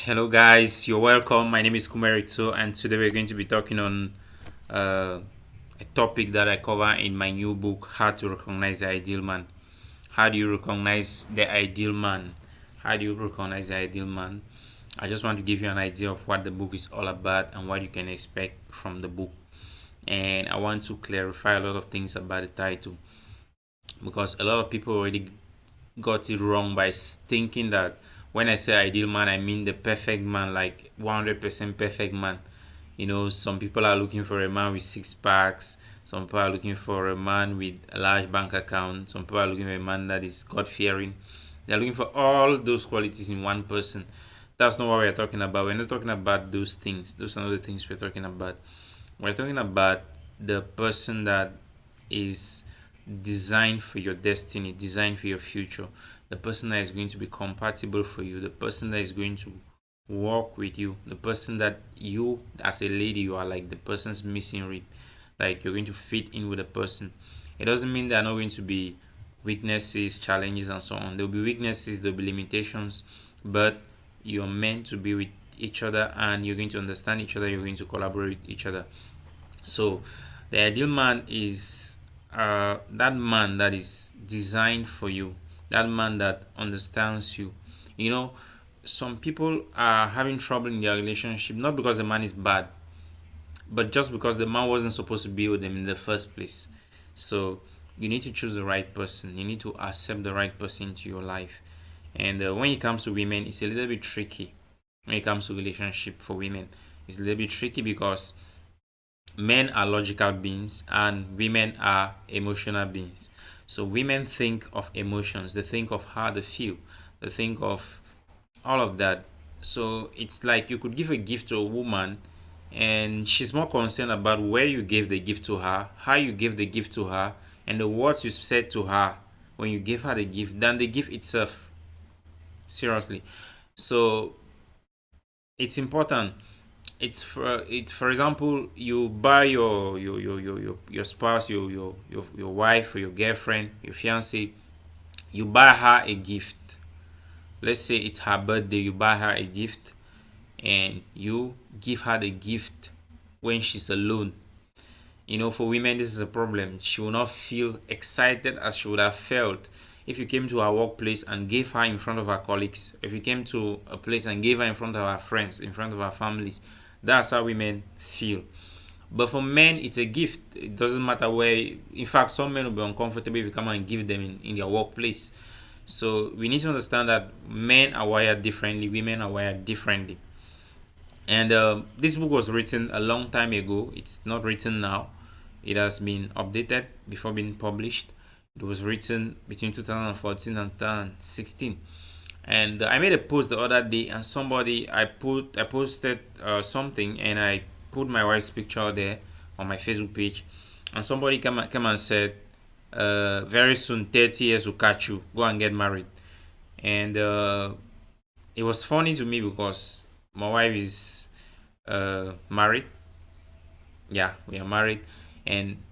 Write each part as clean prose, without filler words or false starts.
Hello, guys. You're welcome. My name is Kumarito, and today we're going to be talking on uh, a topic that I cover in my new book, How to Recognize the Ideal Man. How do you recognize the ideal man? How do you recognize the ideal man? I just want to give you an idea of what the book is all about and what you can expect from the book. And I want to clarify a lot of things about the title because a lot of people already got it wrong by thinking that when I say ideal man, I mean the perfect man, like 100% perfect man. Some people are looking for a man with six packs. Some people are looking for a man with a large bank account. Some people are looking for a man that is God fearing. They're looking for all those qualities in one person. That's not what we're talking about. We're not talking about those things. Those are not the things we're talking about. We're talking about the person that is designed for your destiny, designed for your future, the person that is going to be compatible for you, the person that is going to work with you, the person that you, as a lady, you are like the person's missing rib, like you're going to fit in with the person. It doesn't mean there are not going to be weaknesses, challenges, and so on. There'll be weaknesses, there'll be limitations, but you're meant to be with each other and you're going to understand each other, you're going to collaborate with each other. So the ideal man is that man that is designed for you, that man that understands you. You know, some people are having trouble in their relationship not because the man is bad, but just because the man wasn't supposed to be with them in the first place. So you need to choose the right person. You need to accept the right person into your life. And when it comes to women, it's a little bit tricky. When it comes to relationship for women, it's a little bit tricky because men are logical beings and women are emotional beings. So women think of emotions, they think of how they feel, they think of all of that. So it's like you could give a gift to a woman and she's more concerned about where you gave the gift to her, how you gave the gift to her, and the words you said to her when you gave her the gift than the gift itself. Seriously. So it's important. For example, you buy your spouse, your wife or your girlfriend, your fiance, you buy her a gift. Let's say it's her birthday, you buy her a gift and you give her the gift when she's alone. For women, this is a problem. She will not feel excited as she would have felt if you came to her workplace and gave her in front of her colleagues. If you came to a place and gave her in front of her friends, in front of her families, that's how women feel. But for men, it's a gift. It doesn't matter where. In fact, some men will be uncomfortable if you come and give them in their workplace. So we need to understand that men are wired differently, women are wired differently. And this book was written a long time ago. It's not written now. It has been updated before being published. It was written between 2014 and 2016. And I made a post the other day, and I posted something, and I put my wife's picture there on my Facebook page, and somebody came and said, very soon 30 years will catch you. Go and get married. And it was funny to me because my wife is married. Yeah, we are married, and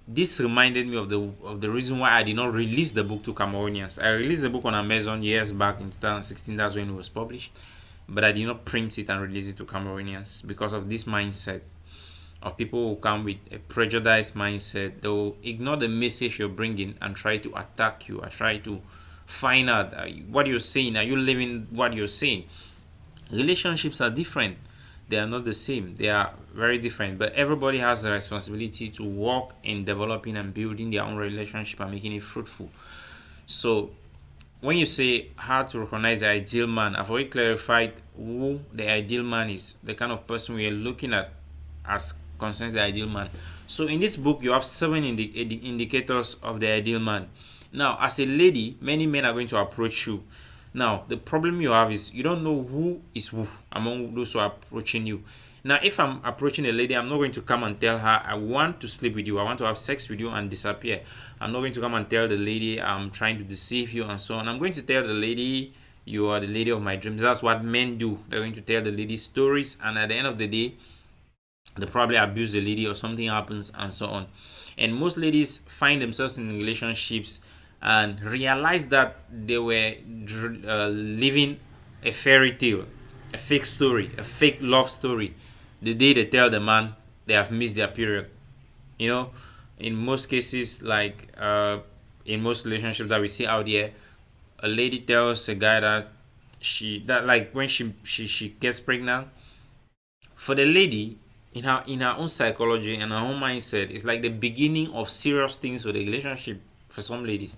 this reminded me of the reason why I did not release the book to Cameroonians. I released the book on Amazon years back in 2016. That's when it was published, but I did not print it and release it to Cameroonians because of this mindset of people who come with a prejudiced mindset. They will ignore the message you're bringing and try to attack you. I try to find out what you're saying. Are you living what you're saying? Relationships are different. They are not the same. They are very different. But everybody has the responsibility to work in developing and building their own relationship and making it fruitful. So when you say how to recognize the ideal man, I've already clarified who the ideal man is, the kind of person we are looking at as concerns the ideal man. So in this book, you have seven indicators of the ideal man. Now, as a lady, many men are going to approach you. Now, the problem you have is you don't know who is who among those who are approaching you. Now, if I'm approaching a lady, I'm not going to come and tell her, I want to sleep with you, I want to have sex with you and disappear. I'm not going to come and tell the lady, I'm trying to deceive you and so on. I'm going to tell the lady, you are the lady of my dreams. That's what men do. They're going to tell the lady stories, and at the end of the day, they probably abuse the lady or something happens and so on. And most ladies find themselves in relationships and realize that they were living a fairy tale. a fake story, a fake love story. The day they tell the man they have missed their period, you know, in most cases, like in most relationships that we see out there, a lady tells a guy that like when she gets pregnant, for the lady, in her own psychology and her own mindset, it's like the beginning of serious things for the relationship for some ladies,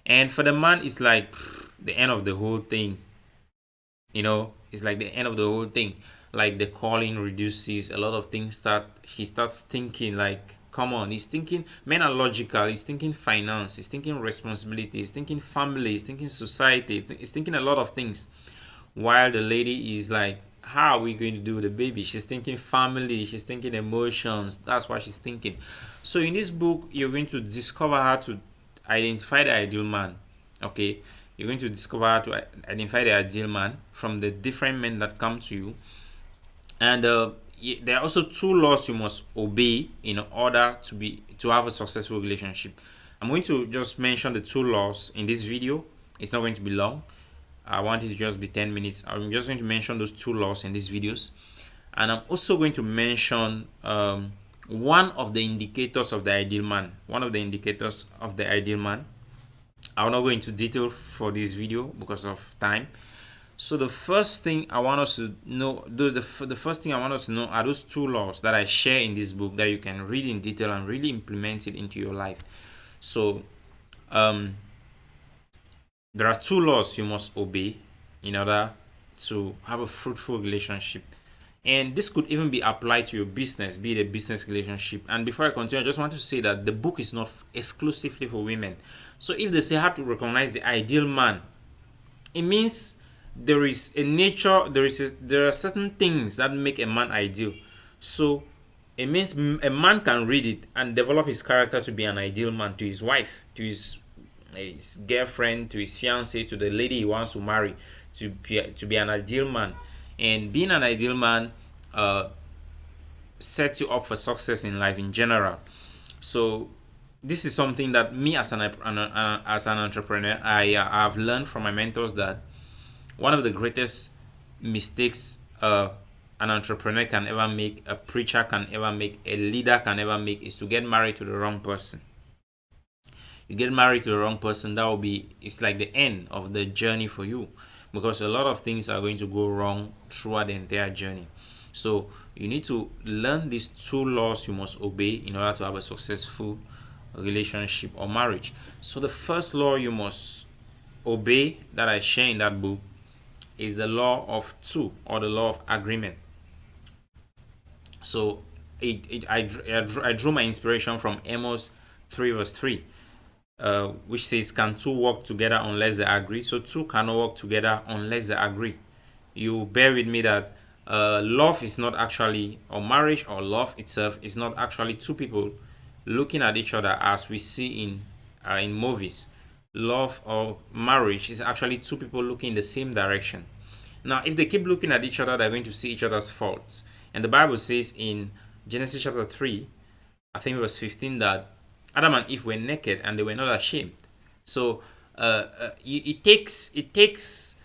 and for the man it's like the end of the whole thing. It's like the end of the whole thing. Like the calling reduces, a lot of things start he starts thinking like, come on, he's thinking, men are logical, he's thinking finance, he's thinking responsibility, he's thinking family, he's thinking society, he's thinking a lot of things, while the lady is like, how are we going to do the baby? She's thinking family, she's thinking emotions, that's what she's thinking. So in this book you're going to discover how to identify the ideal man. Okay, you're going to discover how to identify the ideal man from the different men that come to you. And there are also two laws you must obey in order to have a successful relationship. I'm going to just mention the two laws in this video. It's not going to be long. I want it to just be 10 minutes. I'm just going to mention those two laws in these videos. And I'm also going to mention one of the indicators of the ideal man. One of the indicators of the ideal man. I will not go into detail for this video because of time. So the first thing I want us to know, the first thing I want us to know are those two laws that I share in this book that you can read in detail and really implement it into your life. So there are two laws you must obey in order to have a fruitful relationship. And this could even be applied to your business, be it a business relationship. And before I continue, I just want to say that the book is not exclusively for women. So if they say how to recognize the ideal man, it means there is a nature, there are certain things that make a man ideal. So it means a man can read it and develop his character to be an ideal man to his wife, to his girlfriend, to his fiancée, to the lady he wants to marry, to be an ideal man. And being an ideal man sets you up for success in life in general. So this is something that me as an entrepreneur, I have learned from my mentors that one of the greatest mistakes an entrepreneur can ever make, a preacher can ever make, a leader can ever make, is to get married to the wrong person. You get married to the wrong person, it's like the end of the journey for you, because a lot of things are going to go wrong throughout the entire journey. So you need to learn these two laws you must obey in order to have a successful relationship or marriage. So the first law you must obey that I share in that book is the law of two, or the law of agreement. So I drew my inspiration from Amos 3 verse 3, which says, can two work together unless they agree? So two cannot work together unless they agree. You bear with me that love is not actually, or marriage or love itself is not actually two people looking at each other as we see in movies. Love or marriage is actually two people looking in the same direction. Now, if they keep looking at each other, they're going to see each other's faults. And the Bible says in Genesis chapter 3, I think verse 15, that Adam and Eve were naked and they were not ashamed. So it takes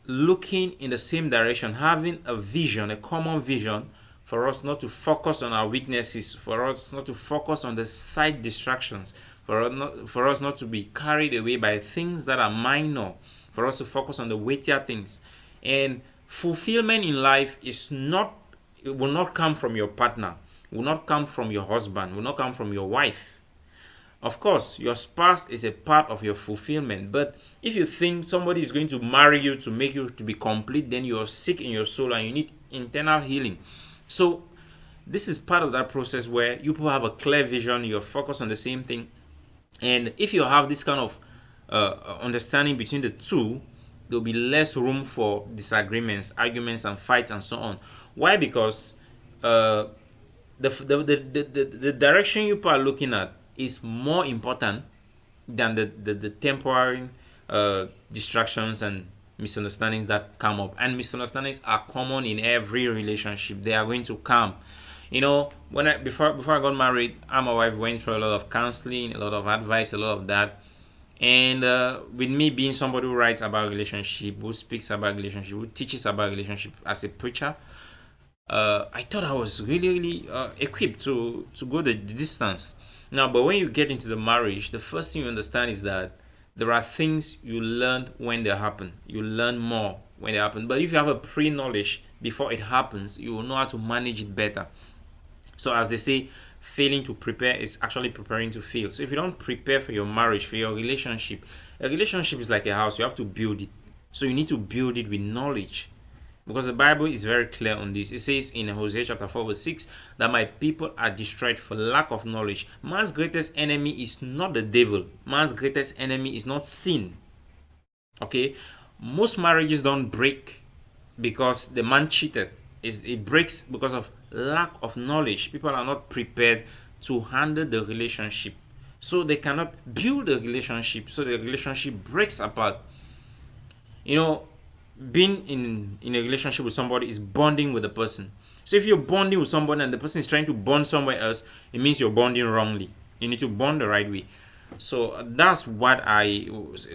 looking in the same direction, having a vision, a common vision, for us not to focus on our weaknesses, for us not to focus on the side distractions, for us not to be carried away by things that are minor, for us to focus on the weightier things. And fulfillment in life will not come from your partner, will not come from your husband, will not come from your wife. Of course, your spouse is a part of your fulfillment, but if you think somebody is going to marry you to make you to be complete, then you're sick in your soul and you need internal healing. So this is part of that process where you have a clear vision, you're focused on the same thing. And if you have this kind of understanding between the two, there'll be less room for disagreements, arguments, and fights, and so on. Why? Because the direction you are looking at is more important than the temporary distractions and misunderstandings that come up. And misunderstandings are common in every relationship. They are going to come. Before I got married, I and my wife went through a lot of counseling, a lot of advice, a lot of that. And with me being somebody who writes about relationship, who speaks about relationship, who teaches about relationship as a preacher, I thought I was really equipped to go the distance. Now, but when you get into the marriage, the first thing you understand is that there are things you learn when they happen. You learn more when they happen. But if you have a pre-knowledge before it happens, you will know how to manage it better. So as they say, failing to prepare is actually preparing to fail. So if you don't prepare for your marriage, for your relationship, a relationship is like a house. You have to build it. So you need to build it with knowledge. Because the Bible is very clear on this. It says in Hosea chapter 4 verse 6 that my people are destroyed for lack of knowledge. Man's greatest enemy is not the devil. Man's greatest enemy is not sin. Okay? Most marriages don't break because the man cheated. It breaks because of lack of knowledge. People are not prepared to handle the relationship. So they cannot build a relationship. So the relationship breaks apart. You know, being in a relationship with somebody is bonding with the person. So if you're bonding with somebody and the person is trying to bond somewhere else, it means you're bonding wrongly. You need to bond the right way. So that's what I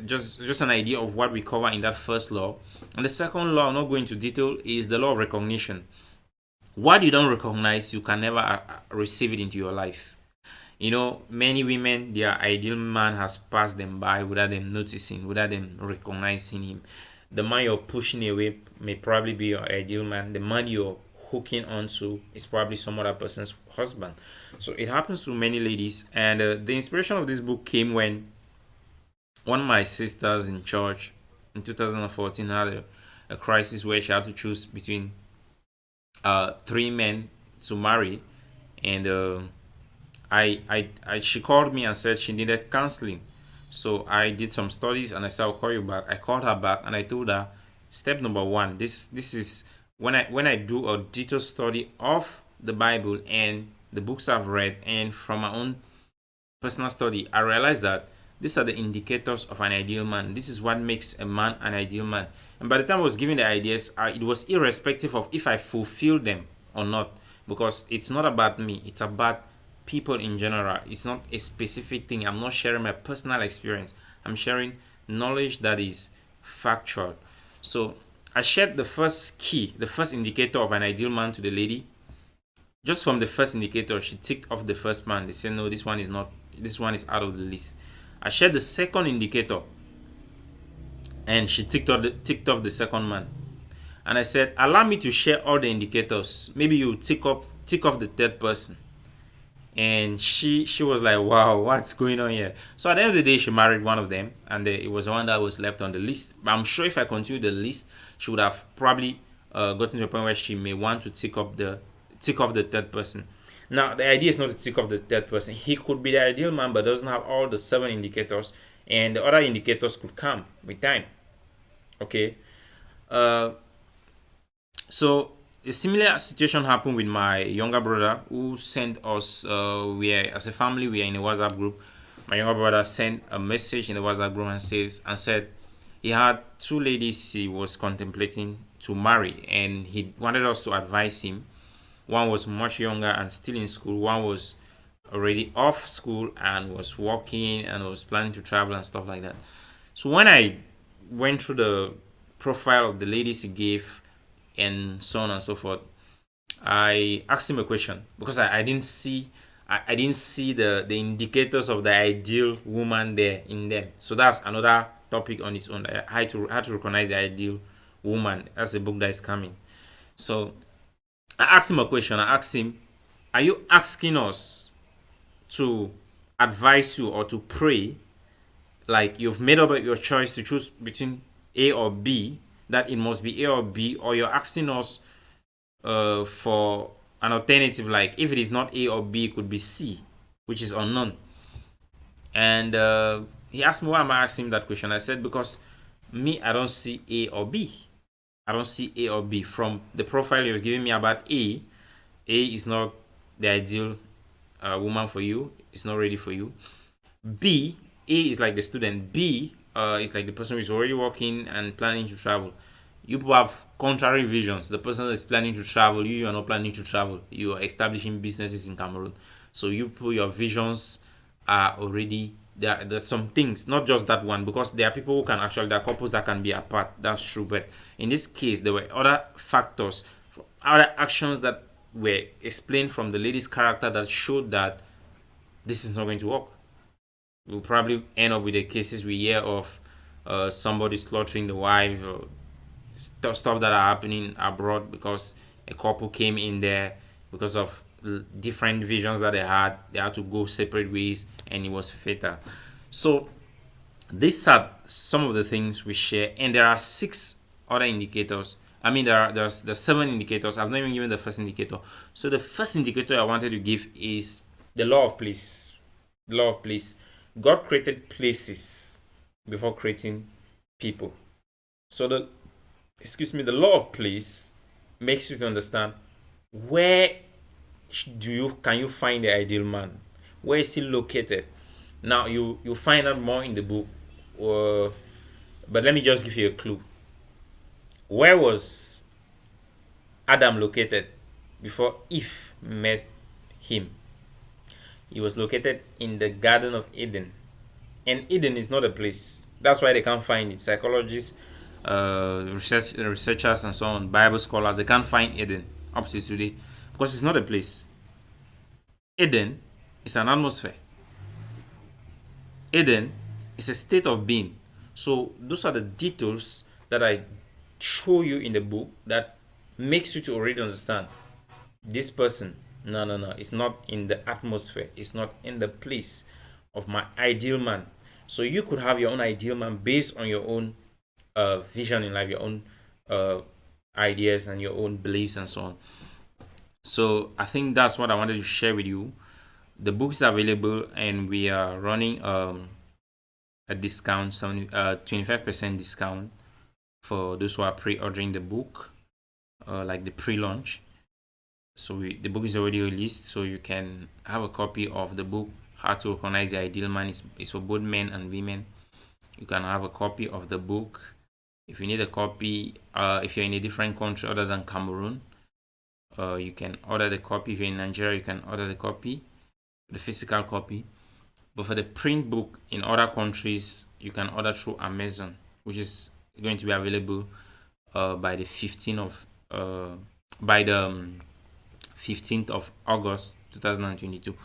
just an idea of what we cover in that first law. And the second law, I'm not going into detail, is the law of recognition. What you don't recognize, you can never receive it into your life. You know, many women, their ideal man has passed them by without them noticing, without them recognizing him. The man you're pushing away may probably be your ideal man. The man you're hooking onto is probably some other person's husband. So it happens to many ladies. And the inspiration of this book came when one of my sisters in church in 2014 had a crisis where she had to choose between three men to marry. And she called me and said she needed counseling. So I did some studies and I said I'll call you back. I called her back and I told her step number one. This is when I do a detailed study of the Bible and the books I've read and from my own personal study, I realized that these are the indicators of an ideal man. This is what makes a man an ideal man. And by the time I was giving the ideas, it was irrespective of if I fulfilled them or not, because it's not about me. It's about people in general. It's not a specific thing. I'm not sharing my personal experience. I'm sharing knowledge that is factual. So I shared the first key, the first indicator of an ideal man to the lady. Just from the first indicator, she ticked off the first man. They said, no, this one is not, this one is out of the list. I shared the second indicator and she ticked off the second man. And I said, allow me to share all the indicators. Maybe you tick off the third person. And she was like, wow, what's going on here? So at the end of the day, she married one of them, and it was the one that was left on the list. But I'm sure if I continued the list, she would have probably gotten to a point where she may want to tick off the third person. Now the idea is not to tick off the third person. He could be the ideal man but doesn't have all the 7 indicators, and the other indicators could come with time. Okay. So a similar situation happened with my younger brother who sent us as a family we are in a WhatsApp group. My younger brother sent a message in the WhatsApp group and said he had 2 ladies he was contemplating to marry, and he wanted us to advise him. One was much younger and still in school. One was already off school and was working and was planning to travel and stuff like that. So when I went through the profile of the ladies he gave and so on and so forth, I asked him a question because I didn't see the indicators of the ideal woman there in them. So that's another topic on its own. How to recognize the ideal woman. That's a book that is coming. So I asked him a question. I asked him, are you asking us to advise you or to pray, like you've made up your choice to choose between A or B, that it must be A or B, or you're asking us for an alternative, like if it is not A or B, it could be C, which is unknown. And he asked me, why am I asking him that question? I said, because me, I don't see A or B. I don't see A or B. From the profile you're giving me about A is not the ideal woman for you. It's not ready for you. B, A is like the student. B is like the person who is already working and planning to travel. You people have contrary visions. The person is planning to travel. You are not planning to travel. You are establishing businesses in Cameroon. So you people, your visions are already there's some things, not just that one, because there are people who can actually, there are couples that can be apart. That's true, but in this case, there were other factors, other actions that were explained from the lady's character that showed that this is not going to work. We'll probably end up with the cases we hear of, somebody slaughtering the wife, or stuff that are happening abroad because a couple came in there because of different visions that they had to go separate ways, and it was fatal. So these are some of the things we share, and there are 6 other indicators. I mean, there's 7 indicators. I've not even given the first indicator. So the first indicator I wanted to give is the law of place. The law of place. God created places before creating people. So the law of place makes you to understand where can you find the ideal man, where is he located. Now you find out more in the book, but let me just give you a clue. Where was Adam located before Eve met him? He was located in the Garden of Eden, and Eden is not a place. That's why they can't find it. Psychologists, researchers, and so on, Bible scholars, they can't find Eden up to today because it's not a place. Eden is an atmosphere. Eden is a state of being. So those are the details that I show you in the book that makes you to already understand this person. No, it's not in the atmosphere. It's not in the place of my ideal man. So you could have your own ideal man based on your own vision in life, your own ideas and your own beliefs and so on. So I think that's what I wanted to share with you. The book is available, and we are running a discount, 25% discount for those who are pre-ordering the book, like the pre-launch. So the book is already released, so you can have a copy of the book. How to Recognize the Ideal Man is for both men and women. You can have a copy of the book. If you need a copy, if you're in a different country other than Cameroon, you can order the copy. If you're in Nigeria, you can order the copy, the physical copy. But for the print book in other countries, you can order through Amazon, which is going to be available by the 15th of August 2022.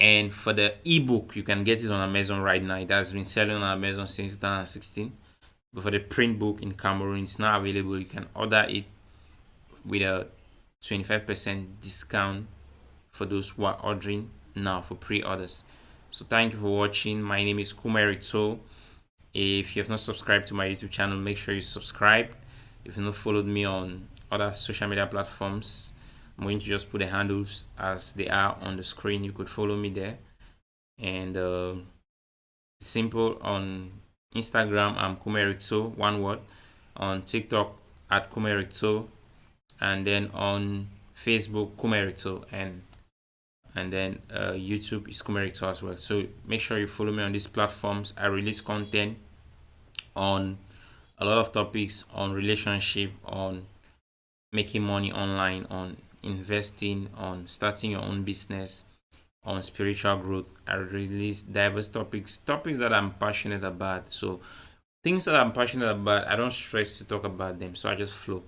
And for the ebook, you can get it on Amazon right now. It has been selling on Amazon since 2016. But for the print book in Cameroon, it's not available. You can order it with a 25% discount for those who are ordering now for pre-orders. So thank you for watching. My name is Kumeritso. If you have not subscribed to my YouTube channel, make sure you subscribe. If you have not followed me on other social media platforms, I'm going to just put the handles as they are on the screen. You could follow me there. And simple. On Instagram, I'm Kumeritso, one word. On TikTok, at Kumeritso. And then on Facebook, Kumeritso. And then YouTube is Kumeritso as well. So make sure you follow me on these platforms. I release content on a lot of topics, on relationship, on making money online, on investing, on starting your own business, on spiritual growth. I release diverse topics that I'm passionate about. So things that I'm passionate about, I don't stress to talk about them, so I just flow.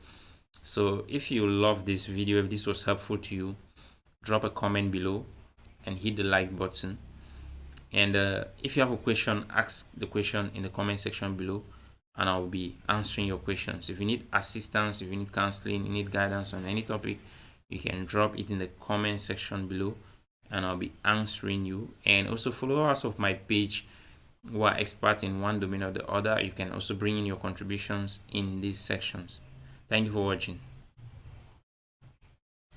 So if you love this video, if this was helpful to you, drop a comment below and hit the like button. And if you have a question, ask the question in the comment section below, and I'll be answering your questions. If you need assistance, if you need counseling, you need guidance on any topic, you can drop it in the comment section below, and I'll be answering you. And also followers of my page who are experts in one domain or the other, you can also bring in your contributions in these sections. Thank you for watching.